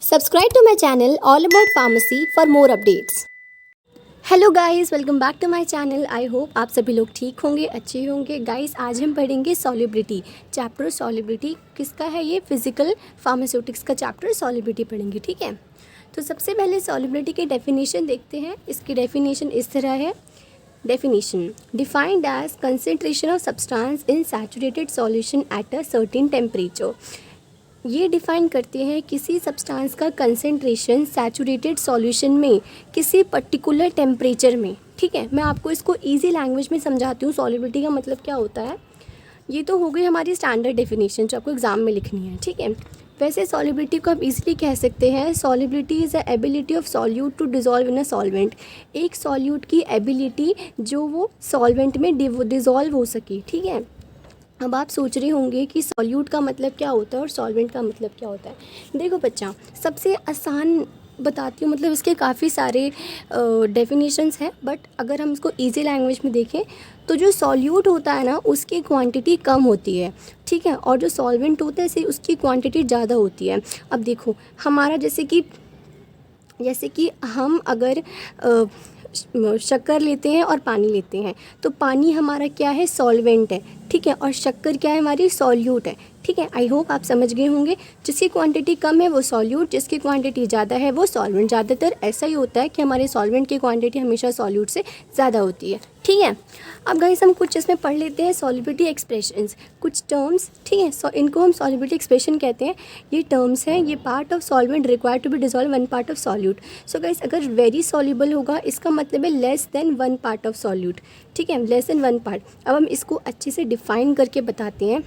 Subscribe to my channel all about pharmacy for more updates. Hello guys, welcome back to my channel. I hope आप सभी लोग ठीक होंगे, अच्छे होंगे। गाइस, आज हम पढ़ेंगे सॉल्युबिलिटी चैप्टर। सॉल्युबिलिटी किसका है? ये फिजिकल फार्मास्यूटिक्स का चैप्टर सॉल्युबिलिटी पढ़ेंगे, ठीक है। तो सबसे पहले सॉल्युबिलिटी की डेफिनेशन देखते हैं। इसकी डेफिनेशन इस तरह है। Definition defined as concentration of substance in saturated solution at a certain temperature. ये डिफ़ाइन करते हैं किसी सब्सटेंस का कंसेंट्रेशन सैचुरेटेड सॉल्यूशन में किसी पर्टिकुलर टेम्परेचर में, ठीक है। मैं आपको इसको इजी लैंग्वेज में समझाती हूँ सॉल्युबिलिटी का मतलब क्या होता है। ये तो हो गई हमारी स्टैंडर्ड डेफिनेशन जो आपको एग्जाम में लिखनी है, ठीक है। वैसे सॉल्युबिलिटी को आप इजीली कह सकते हैं, solubility is the ability of solute to dissolve in a solvent. एक सॉल्यूट की एबिलिटी जो वो सॉल्वेंट में डिज़ोल्व हो सके, ठीक है। अब आप सोच रहे होंगे कि सॉल्यूट का मतलब क्या होता है और सॉल्वेंट का मतलब क्या होता है। देखो बच्चा, सबसे आसान बताती हूँ, मतलब इसके काफ़ी सारे डेफिनेशंस हैं, बट अगर हम इसको इजी लैंग्वेज में देखें तो जो सॉल्यूट होता है ना, उसकी क्वांटिटी कम होती है, ठीक है, और जो सॉल्वेंट होता है उसकी क्वांटिटी ज़्यादा होती है। अब देखो हमारा जैसे कि हम अगर शक्कर लेते हैं और पानी लेते हैं, तो पानी हमारा क्या है? सॉल्वेंट है, ठीक है, और शक्कर क्या है? हमारी सॉल्यूट है, ठीक है। आई होप आप समझ गए होंगे। जिसकी क्वांटिटी कम है वो सॉल्यूट, जिसकी क्वांटिटी ज़्यादा है वो सॉल्वेंट। ज़्यादातर ऐसा ही होता है कि हमारे सॉल्वेंट की क्वांटिटी हमेशा सॉल्यूट से ज़्यादा होती है, ठीक है। अब गाइस, हम कुछ इसमें पढ़ लेते हैं सॉल्युबिलिटी एक्सप्रेशंस, कुछ टर्म्स, ठीक है। इनको हम सॉल्युबिलिटी एक्सप्रेशन कहते हैं। ये टर्म्स हैं, ये part of solvent required to be dissolve one part of solute. So guys, अगर वेरी सॉल्युबल होगा इसका मतलब है less than one part of solute, ठीक है, लेस देन वन पार्ट। अब हम इसको अच्छे से डिफाइन करके बताते हैं।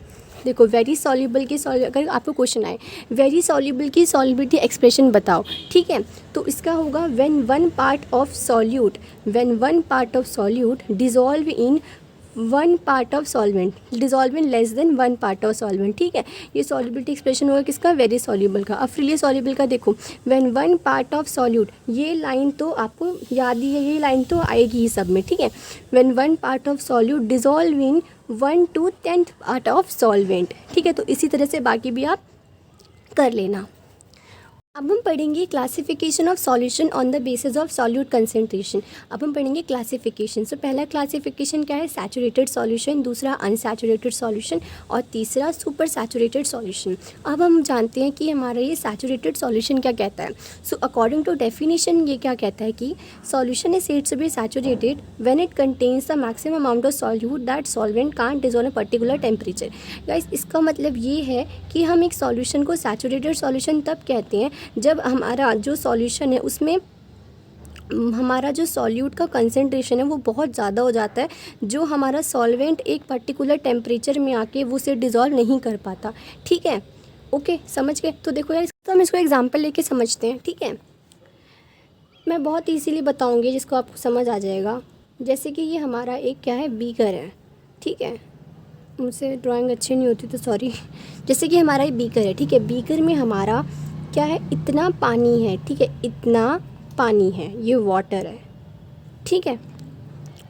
देखो, वेरी सॉल्युबल की अगर आपको क्वेश्चन आए वेरी सॉल्युबल की सॉल्युबिलिटी एक्सप्रेशन बताओ, ठीक है, तो इसका होगा when one part of solute dissolve in one part of solvent, dissolve in less than one part of solvent, ठीक है। ये सॉल्युबिलिटी एक्सप्रेशन होगा किसका? वेरी सॉल्युबल का। अब फ्रीली सॉल्युबल का देखो, when one part of solute, ये लाइन तो आपको याद ही है, ये लाइन तो आएगी ही सब में, ठीक है। When one part of solute dissolve in 1/10 part of solvent, ठीक है। तो इसी तरह से बाकी भी आप कर लेना। अब हम पढ़ेंगे classification of solution on the basis of solute concentration. अब हम पढ़ेंगे क्लासिफिकेशन। सो पहला क्लासिफिकेशन क्या है? सैचुरेटेड सॉल्यूशन, दूसरा अनसैचुरेटेड सॉल्यूशन और तीसरा सुपर सैचुरेटेड सॉल्यूशन। अब हम जानते हैं कि हमारा ये सैचुरेटेड सॉल्यूशन क्या कहता है। सो अकॉर्डिंग टू डेफिनेशन ये क्या कहता है कि solution is said to be saturated when it contains the maximum amount of solute that solvent can't dissolve a particular temperature. Guys, इसका मतलब ये है कि हम एक सॉल्यूशन को सैचुरेटेड सॉल्यूशन तब कहते हैं जब हमारा जो सॉल्यूशन है उसमें हमारा जो सॉल्यूट का कंसेंट्रेशन है वो बहुत ज़्यादा हो जाता है, जो हमारा सॉल्वेंट एक पर्टिकुलर टेम्परेचर में आके वो उसे डिज़ोल्व नहीं कर पाता, ठीक है। ओके, समझ गए? तो देखो यार, तो हम इसको एग्जांपल लेके समझते हैं, ठीक है। मैं बहुत इजीली बताऊंगी जिसको आपको समझ आ जाएगा। जैसे कि ये हमारा एक क्या है? बीकर है, ठीक है। मुझसे ड्राइंग अच्छी नहीं होती तो सॉरी। जैसे कि हमारा ये बीकर है, ठीक है। बीकर में हमारा क्या है? इतना पानी है, ठीक है, इतना पानी है, ये वाटर है, ठीक है।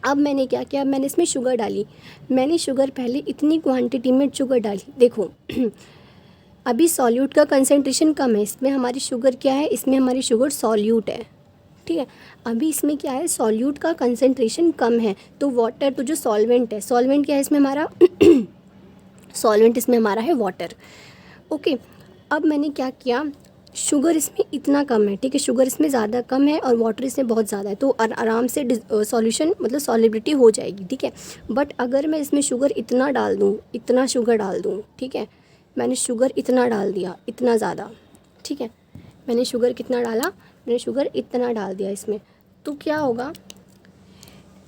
अब मैंने क्या किया? मैंने इसमें शुगर डाली। मैंने शुगर पहले इतनी क्वांटिटी में शुगर डाली। देखो अभी सॉल्यूट का कंसेंट्रेशन कम है, इसमें हमारी शुगर क्या है? इसमें हमारी शुगर सॉल्यूट है, ठीक है। अभी इसमें क्या है? सॉल्यूट का कंसेंट्रेशन कम है, तो वाटर, तो जो सॉल्वेंट है, सॉल्वेंट क्या है इसमें हमारा? सॉल्वेंट इसमें हमारा है वाटर, ओके। अब मैंने क्या किया? शुगर इसमें इतना कम है, ठीक है, शुगर इसमें ज़्यादा कम है और वाटर इसमें बहुत ज़्यादा है, तो आराम से सॉल्यूशन मतलब सॉलिबिलिटी हो जाएगी, ठीक है। बट अगर मैं इसमें शुगर इतना डाल दूँ, इतना शुगर डाल दूँ, ठीक है, मैंने शुगर इतना डाल दिया, इतना ज़्यादा, ठीक है, मैंने शुगर कितना डाला? मैंने शुगर इतना डाल दिया इसमें, तो क्या होगा?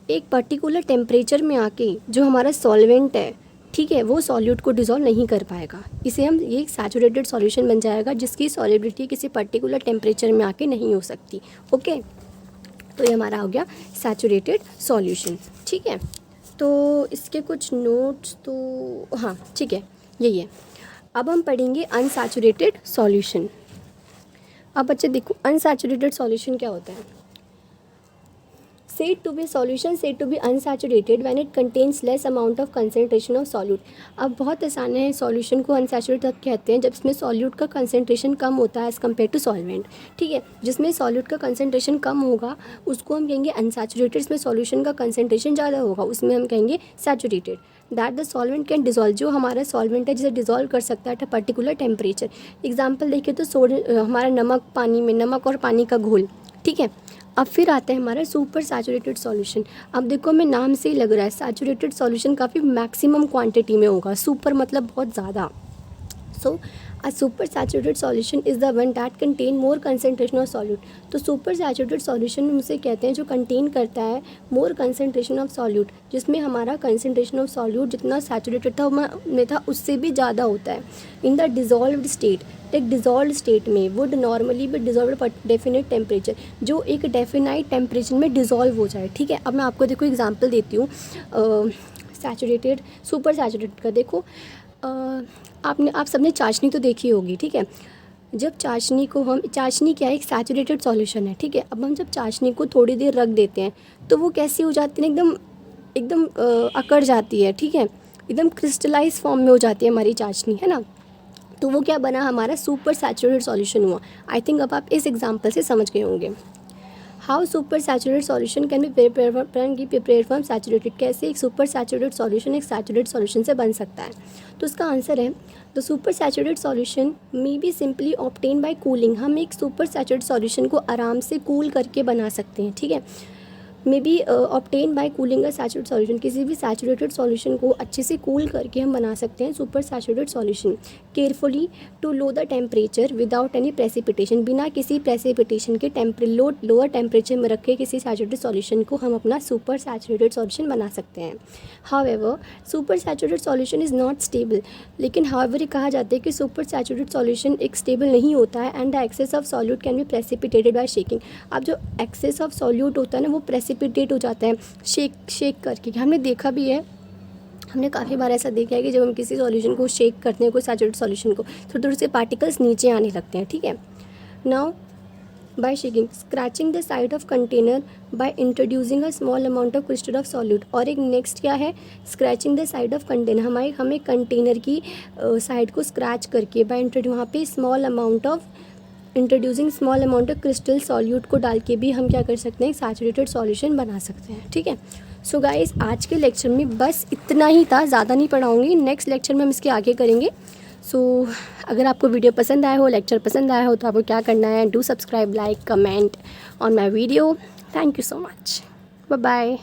एक पर्टिकुलर टेम्परेचर में आके जो हमारा सॉल्वेंट है, ठीक है, वो सॉल्यूट को डिज़ोल्व नहीं कर पाएगा। इसे हम ये सैचुरेटेड सॉल्यूशन बन जाएगा जिसकी सॉलिबिलिटी किसी पर्टिकुलर टेम्परेचर में आके नहीं हो सकती, ओके। तो ये हमारा हो गया सैचुरेटेड सॉल्यूशन, ठीक है। तो इसके कुछ नोट्स तो हाँ, ठीक है, यही है। अब हम पढ़ेंगे अनसैचुरेटेड सॉल्यूशन। अब बच्चे देखो, अनसैचुरेटेड सॉल्यूशन क्या होता है? said to be solution said to be unsaturated when it contains less amount of concentration of solute। अब बहुत आसान है, सॉल्यूशन को अनसैचुरेटेड तब कहते हैं जब इसमें सॉल्यूट का कंसंट्रेशन कम होता है एज़ कम्पेयर टू सॉल्वेंट। ठीक है, जिसमें सॉल्यूट का कंसंट्रेशन कम होगा उसको हम कहेंगे अनसैचुरेटेड, इसमें सॉल्यूशन का कंसंट्रेशन ज़्यादा होगा उसमें हम कहेंगे saturated. That the solvent can dissolve, जो हमारा सॉल्वेंट है जिसे डिजॉल्व कर सकता है at a particular temperature. Example देखिए तो हमारा नमक पानी में, नमक और पानी का घोल। ठीक है, अब फिर आता है हमारा सुपर सैचुरेटेड सॉल्यूशन। अब देखो हमें नाम से ही लग रहा है सैचुरेटेड सॉल्यूशन काफ़ी मैक्सिमम क्वांटिटी में होगा, सुपर मतलब बहुत ज़्यादा। So a super saturated solution is the one that contain more concentration of solute. तो सुपर सैचुरेटेड सॉल्यूशन उसे कहते हैं जो कंटेन करता है मोर कंसनट्रेशन ऑफ सॉल्यूट, जिसमें हमारा कंसनट्रेशन ऑफ सॉल्यूट जितना सैचुरेटेड था उससे भी ज़्यादा होता है। इन द डिजॉल्व्ड स्टेट, एक डिजॉल्व स्टेट में वुड नॉर्मली भी डिजॉल्व पर डेफिनेट टेम्परेचर, जो एक डेफिनाइट टेम्परेचर में डिजॉल्व हो जाए। ठीक है, अब मैं आपको देखो एग्जांपल देती हूँ सैचुरेटेड सुपर सैचुरेटेड का। देखो आप सबने चाशनी तो देखी होगी। ठीक है, जब चाशनी को हम, चाशनी क्या है, एक सैचुरेटेड सॉल्यूशन है। ठीक है, अब हम जब चाशनी को थोड़ी देर रख देते हैं तो वो कैसी हो जाती है, एकदम अकड़ जाती है। ठीक है, एकदम क्रिस्टलाइज फॉर्म में हो जाती है हमारी चाशनी, है ना। तो वो क्या बना, हमारा सुपर सैचुरेटेड सॉल्यूशन हुआ। आई थिंक अब आप इस एग्जांपल से समझ गए होंगे। How super saturated solution can be prepare from saturated, कैसे एक सुपर सैचुरेटेड सॉल्यूशन एक सैचुरेटेड सॉल्यूशन से बन सकता है। तो इसका आंसर है the super saturated solution may be simply obtain bye cooling. हम एक सुपर सैचुरेटेड सॉल्यूशन को आराम से कूल करके बना सकते हैं। ठीक है, may be obtain bye cooling a saturated solution, किसी भी सैचुरेटेड सॉल्यूशन को अच्छे से कूल करके हम बना सकते हैं super saturated solution. Carefully to low the temperature without any precipitation, बिना किसी प्रेसिपिटेशन के लोअर टेम्परेचर में रखे किसी सैचुरेटेड सॉल्यूशन को हम अपना सुपर सैचुरेटेड सॉल्यूशन बना सकते हैं। However super saturated solution is not stable, लेकिन हाउएवर ये कहा जाता है कि सुपर सैचुरेटेड सॉल्यूशन एक स्टेबल नहीं होता है and the excess of solute can be precipitated by shaking. अब जो एक्सेस ऑफ सॉल्यूट होता है ना वो प्रेसिपिटेट हो जाता है शेक करके। हमने देखा भी है, हमने काफ़ी बार ऐसा देखा है कि जब हम किसी सॉल्यूशन को शेक करते हैं, कोई सैचुरेटेड सॉल्यूशन को, थोड़े थोड़े से पार्टिकल्स नीचे आने लगते हैं। ठीक है, now by shaking scratching the side of container by introducing a small amount of crystal of solute. और एक नेक्स्ट क्या है, scratching the side of container, हमें कंटेनर की साइड को स्क्रैच करके बाय वहाँ पे introducing small amount of crystal solute को डाल के भी हम क्या कर सकते हैं, सैचुरेटेड सॉल्यूशन बना सकते हैं। ठीक है, सो गाइस आज के लेक्चर में बस इतना ही था, ज़्यादा नहीं पढ़ाऊँगी। नेक्स्ट लेक्चर में हम इसके आगे करेंगे। सो अगर आपको वीडियो पसंद आया हो, लेक्चर पसंद आया हो, तो आपको क्या करना है, do subscribe, like, comment on my video. Thank you so much, bye bye.